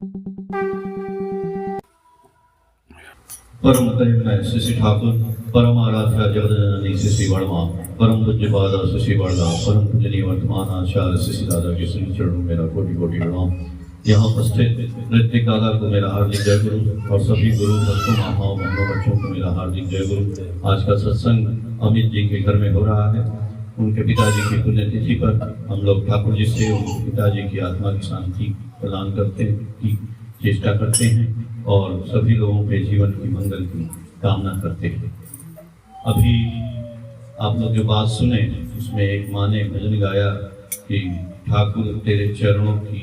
परम करुणा श्री ठाकुर परम आराध्या जगदजननी श्री वर्मा परम पूज्य पादा श्री वर्मा परम पूजनीय वर्तमान आचार्य श्री दादा के श्री चरणों मेरा कोटि कोटि प्रणाम। यहाँ उपस्थित नृत्य दादा को मेरा हार्दिक जय गुरु और सभी गुरु भक्तों माताओं बहनों बच्चों को मेरा हार्दिक जय गुरु। आज का सत्संग अमित जी के घर में हो रहा है। उनके पिताजी की पुण्यतिथि पर हम लोग ठाकुर जी से उनके पिताजी की आत्मा की शांति प्रदान करते की चेष्टा करते हैं और सभी लोगों के जीवन की मंगल की कामना करते हैं। अभी आप लोग जो बात सुने उसमें एक माँ ने भजन गाया कि ठाकुर तेरे चरणों की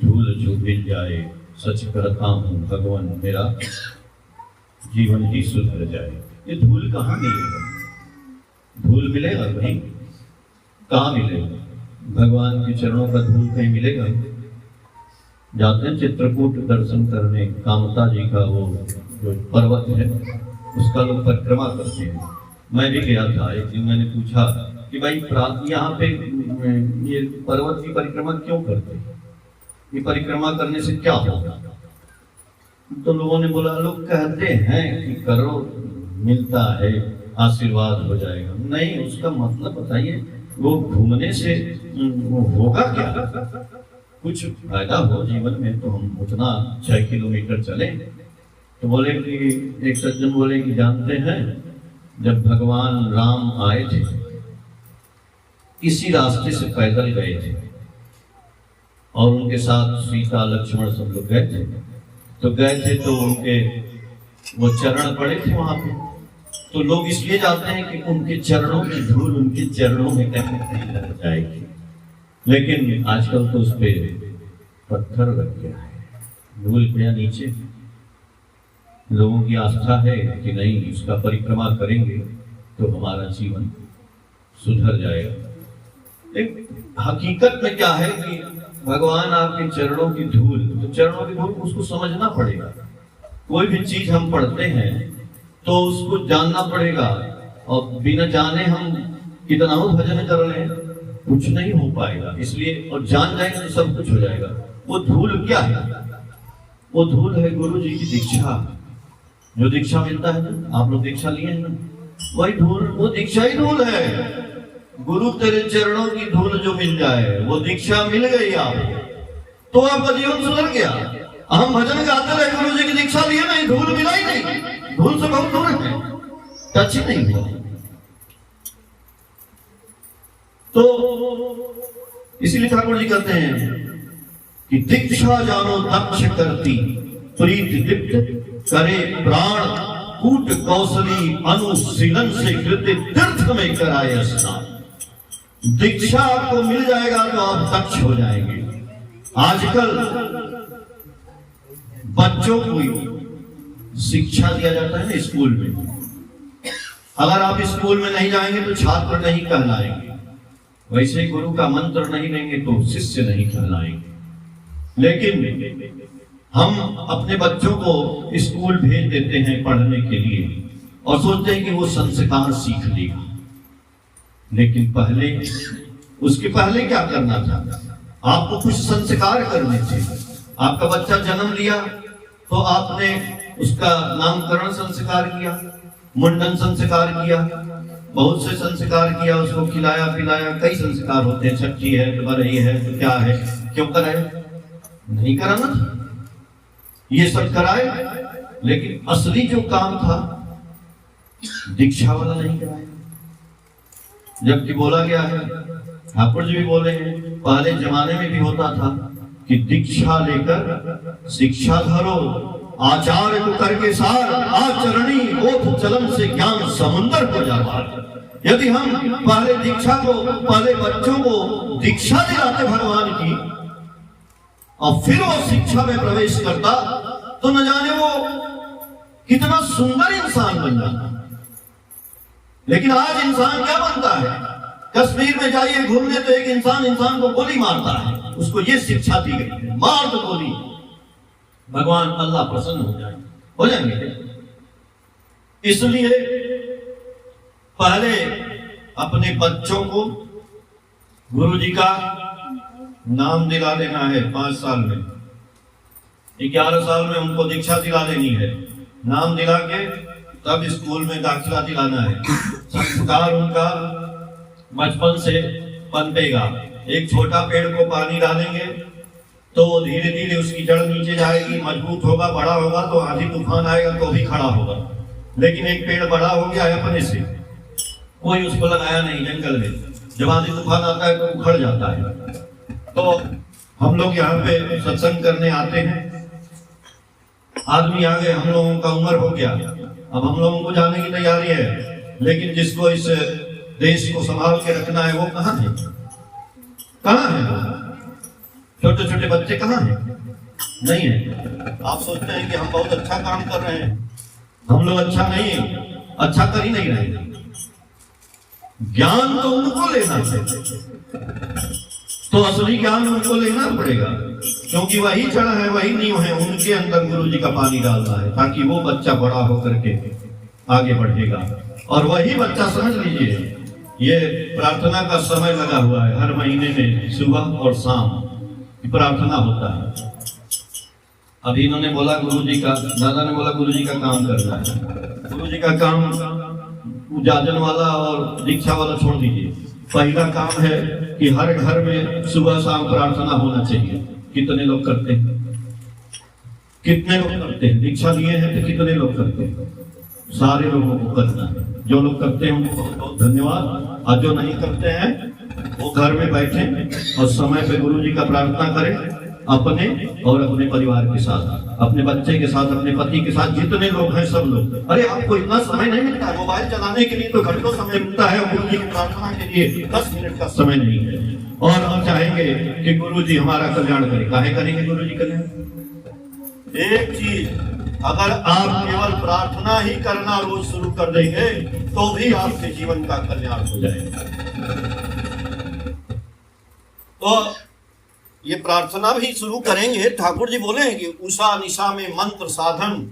धूल जो मिल जाए, सच कहता हूँ भगवान मेरा जीवन ही सुधर जाए। ये धूल कहाँ मिलेगा? धूल मिलेगा कहीं? कहाँ मिलेगा? भगवान के चरणों का धूल कहीं मिलेगा? जाते हैं चित्रकूट दर्शन करने, कामता जी का वो जो पर्वत है उसका लोग परिक्रमा करते हैं। मैं भी गया था। एक दिन मैंने पूछा कि भाई यहाँ पे ये पर्वत की परिक्रमा क्यों करते हैं, ये परिक्रमा करने से क्या होगा? तो लोगों ने बोला लोग कहते हैं कि करो मिलता है, आशीर्वाद हो जाएगा। नहीं, उसका मतलब बताइए, वो घूमने से वो होगा क्या? कुछ फायदा हो जीवन में तो हम उतना 6 किलोमीटर चले। तो बोले कि एक सज्जन बोले कि जानते हैं जब भगवान राम आए थे इसी रास्ते से पैदल गए थे और उनके साथ सीता लक्ष्मण सब लोग गए थे। तो उनके वो चरण पड़े थे वहां पे। तो लोग इसलिए जाते हैं कि उनके चरणों की धूल उनके चरणों में कहीं लग जाएगी। लेकिन आजकल तो उस पे पत्थर लग गया है, धूल गया नीचे। लोगों की आस्था है कि नहीं इसका परिक्रमा करेंगे तो हमारा जीवन सुधर जाएगा। एक हकीकत में क्या है कि भगवान आपके चरणों की धूल, तो चरणों की धूल उसको समझना पड़ेगा। कोई भी चीज हम पढ़ते हैं तो उसको जानना पड़ेगा, और बिना जाने हम कितना हो भजन कर लें कुछ नहीं हो पाएगा। इसलिए और जान जाएंगे तो सब कुछ हो जाएगा। वो धूल क्या है? वो धूल है गुरु जी की दीक्षा। जो दीक्षा मिलता है ना, आप लोग दीक्षा लिए हैं ना, वही धूल, वो दीक्षा ही धूल है। गुरु तेरे चरणों की धूल जो मिल जाए, वो दीक्षा मिल गई आप तो आपका जीवन सुधर गया। हम भजन गाते रहे, गुरु जी की दीक्षा लिए नहीं, धूल मिला ही नहीं। धूल से बहुत दूर है, टच ही नहीं हुआ। तो इसीलिए ठाकुर जी कहते हैं कि दीक्षा जानो दक्ष करती, प्रीत दीप्त करे प्राण, कूट कौशली अनुशीलन से कृत तीर्थ में कराए स्नान। दीक्षा आपको मिल जाएगा तो आप दक्ष हो जाएंगे। आजकल बच्चों को शिक्षा दिया जाता है ना स्कूल में, अगर आप स्कूल में नहीं जाएंगे तो छात्र नहीं कहलाएंगे, वैसे ही गुरु का मंत्र नहीं लेंगे तो शिष्य नहीं कहलाएंगे। लेकिन हम अपने बच्चों को स्कूल भेज देते हैं पढ़ने के लिए और सोचते हैं कि वो संस्कार सीख लेगा। लेकिन उसके पहले क्या करना था? आपको कुछ संस्कार करने थे। आपका बच्चा जन्म लिया तो आपने उसका नामकरण संस्कार किया, मुंडन संस्कार किया, बहुत से संस्कार किया, उसको खिलाया पिलाया, कई संस्कार होते हैं। छठी है तो बरही है तो क्या है, क्यों कराए? नहीं कराना था, ये सब कराए। लेकिन असली जो काम था दीक्षा वाला नहीं कराया। जबकि बोला गया है, ठाकुर जी भी बोले हैं, पहले जमाने में भी होता था कि दीक्षा लेकर शिक्षा धरो, आचार्य को करके सार, आचरणी ओठ चलन से ज्ञान समुद्र हो जाता। यदि हम पहले दीक्षा को, पहले बच्चों को दीक्षा दिलाते भगवान की और फिर वो शिक्षा में प्रवेश करता तो न जाने वो कितना सुंदर इंसान बन जाता। लेकिन आज इंसान क्या बनता है? कश्मीर में जाइए घूमने तो एक इंसान को गोली मारता है, उसको ये शिक्षा दी गई, मार दो गोली, भगवान अल्लाह प्रसन्न हो जाएंगे। इसलिए पहले अपने बच्चों को गुरु जी का नाम दिला देना है 5 साल में। 11 साल में उनको दीक्षा दिला देनी है, नाम दिला के तब स्कूल में दाखिला दिलाना है। संस्कार उनका बचपन से पनपेगा। एक छोटा पेड़ को पानी डालेंगे तो वो धीरे धीरे उसकी जड़ नीचे जाएगी, मजबूत होगा, बड़ा होगा तो आंधी तूफान आएगा तो भी खड़ा होगा। लेकिन एक पेड़ बड़ा हो गया है अपने से, कोई उसको लगाया नहीं जंगल में, जब आंधी तूफान आता है तो उखड़ जाता है। तो हम लोग यहाँ पे सत्संग करने आते हैं, आदमी आ गए, हम लोगों का उम्र हो गया, अब हम लोगों को जाने की तैयारी है, लेकिन जिसको इस देश को संभाल के रखना है वो कहाँ है? कहाँ है? छोटे छोटे बच्चे कहाँ हैं? नहीं है। आप सोचते हैं कि हम बहुत अच्छा काम कर रहे हैं, हम लोग अच्छा नहीं, अच्छा कर ही नहीं रहे। ज्ञान तो उनको लेना है, तो असली ज्ञान उनको लेना पड़ेगा, क्योंकि वही जड़ है, वही नींव है, उनके अंदर गुरु जी का पानी डालना है, ताकि वो बच्चा बड़ा होकर के आगे बढ़ेगा। और वही बच्चा, समझ लीजिए, ये प्रार्थना का समय लगा हुआ है, हर महीने में सुबह और शाम प्रार्थना होता है। अभी इन्होंने बोला गुरु जी का, दादा ने बोला गुरु जी का काम करना है। गुरु जी का काम जाजन वाला और दीक्षा वाला छोड़ दीजिए, पहला काम है कि हर घर में सुबह शाम प्रार्थना होना चाहिए। कितने लोग करते हैं? कितने लोग करते हैं? दीक्षा लिए हैं तो कितने लोग करते हैं? सारे लोगों को करना है। जो लोग करते हैं उनको बहुत बहुत धन्यवाद, और जो नहीं करते हैं वो घर में बैठे और समय पे गुरु जी का प्रार्थना करें, अपने और अपने परिवार के साथ, अपने बच्चे के साथ, अपने पति के साथ, जितने लोग हैं सब लोग। अरे आपको इतना समय नहीं मिलता है, मोबाइल चलाने के लिए तो घंटों समय मिलता है, गुरु जी की प्रार्थना के लिए 10 मिनट का समय नहीं है। और हम चाहेंगे कि गुरु जी हमारा कल्याण करें। काहे करेंगे गुरु जी कल्याण? एक चीज, अगर आप केवल प्रार्थना ही करना रोज शुरू कर देंगे तो भी आपके जीवन का कल्याण हो जाएगा। तो ये प्रार्थना भी शुरू करेंगे। ठाकुर जी बोले हैं कि उषा निशा में मंत्र साधन,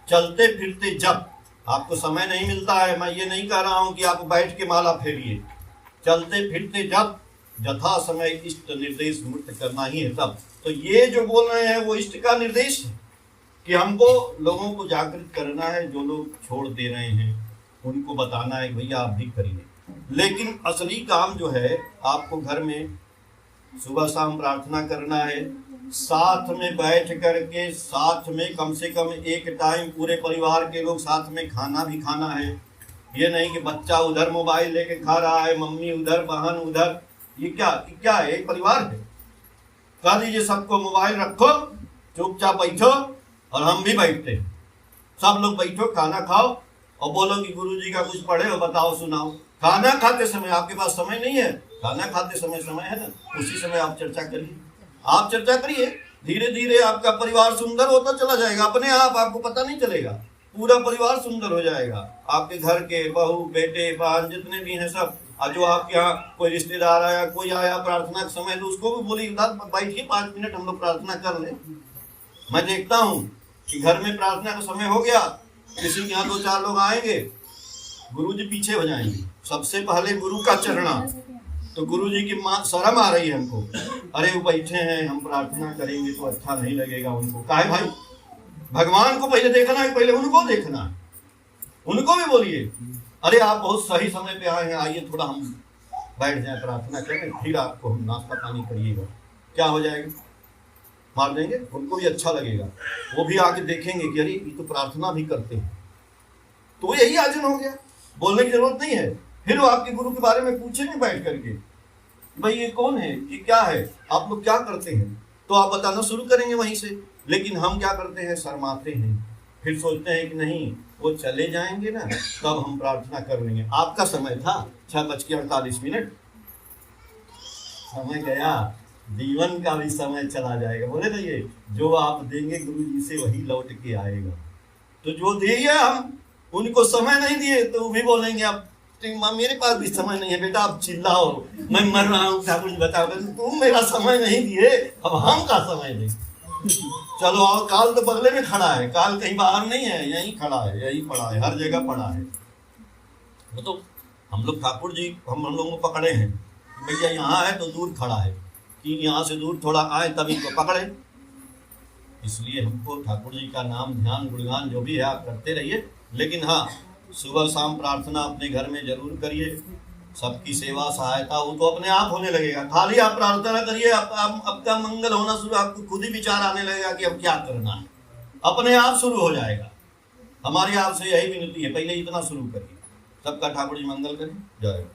चलते फिरते जप। आपको समय नहीं मिलता है, मैं ये नहीं कह रहा हूं कि आप बैठ के माला फेरिए, चलते फिरते जप, यथा समय इष्ट निर्देश मूर्त करना ही है तब। तो ये जो बोल रहे हैं वो इष्ट का निर्देश है कि हमको लोगों को जागृत करना है। जो लोग छोड़ दे रहे हैं उनको बताना है भैया आप भी करिए। लेकिन असली काम जो है, आपको घर में सुबह शाम प्रार्थना करना है, साथ में बैठ करके, साथ में कम से कम एक टाइम पूरे परिवार के लोग साथ में खाना भी खाना है। ये नहीं कि बच्चा उधर मोबाइल लेके खा रहा है, मम्मी उधर, बहन उधर। ये क्या है? एक परिवार है। कह दीजिए सबको मोबाइल रखो, चुपचाप बैठो, और हम भी बैठते हैं, सब लोग बैठो, खाना खाओ और बोलो कि गुरु जी का कुछ पढ़े और बताओ सुनाओ। खाना खाते समय आपके पास समय नहीं है, खाना खाते समय है ना, उसी समय आप चर्चा करिए। आप चर्चा करिए, धीरे धीरे आपका परिवार सुंदर होता चला जाएगा, अपने आप, आपको पता नहीं चलेगा, पूरा परिवार सुंदर हो जाएगा। आपके घर के बहू, बेटे, बहन जितने भी हैं सब, और जो आपके यहाँ कोई रिश्तेदार आया, कोई आया प्रार्थना के समय, तो उसको भी बोलिए बैठिए 5 मिनट हम लोग प्रार्थना कर लें। मैं देखता हूँ कि घर में प्रार्थना का समय हो गया, किसी के यहाँ 2-4 लोग आएंगे, गुरु जी पीछे हो जाएंगे, सबसे पहले गुरु का चरणा। तो गुरु जी की शर्म आ रही है हमको, अरे वो बैठे हैं, हम प्रार्थना करेंगे तो अच्छा नहीं लगेगा उनको। काहे भाई? भगवान को पहले देखना है, पहले उनको देखना है। उनको भी बोलिए, अरे आप बहुत सही समय पे आए हैं, आइए थोड़ा हम बैठ जाए प्रार्थना करें, फिर आपको हम नाश्ता पानी करिएगा। क्या हो जाएगा? मार देंगे, उनको भी अच्छा लगेगा, वो भी आके देखेंगे कि अरे ये तो प्रार्थना भी करते हैं। तो यही आचरण हो गया, बोलने की जरूरत नहीं है। फिर वो आपके गुरु के बारे में पूछेंगे बैठ करके, भाई ये कौन है, ये क्या है, आप लोग क्या करते हैं, तो आप बताना शुरू करेंगे वहीं से। लेकिन हम क्या करते हैं, शर्माते हैं, फिर सोचते हैं कि नहीं वो चले जाएंगे ना तब हम प्रार्थना कर लेंगे। आपका समय था 6:48, समय गया, जीवन का भी समय चला जाएगा। बोले ना, ये जो आप देंगे गुरु जी से वही लौट के आएगा। तो जो दिए हम उनको समय नहीं दिए तो वो भी बोलेंगे अब मेरे पास भी समय नहीं है बेटा, आप चिल्लाओ, मैं मर रहा हूँ, ठाकुर जी बताओ, तुम मेरा समय नहीं दिए, अब हम का समय दें। चलो आओ, काल तो बगले में खड़ा है, काल कहीं बाहर नहीं है, यहीं खड़ा है, यहीं पड़ा है, हर जगह पड़ा है। तो हम लोग ठाकुर जी हम लोगों को पकड़े हैं, भैया यहाँ है तो दूर खड़ा है, कि यहाँ से दूर थोड़ा आए तभी को पकड़े। इसलिए हमको ठाकुर जी का नाम ध्यान गुणगान जो भी है आप करते रहिए, लेकिन हाँ सुबह शाम प्रार्थना अपने घर में जरूर करिए। सबकी सेवा सहायता वो तो अपने आप होने लगेगा, खाली आप प्रार्थना करिए, आपका मंगल होना शुरू, आपको खुद ही विचार आने लगेगा कि अब क्या करना है, अपने आप शुरू हो जाएगा। हमारी आपसे यही विनती है, पहले इतना शुरू करिए। सबका ठाकुर जी मंगल करें। जय।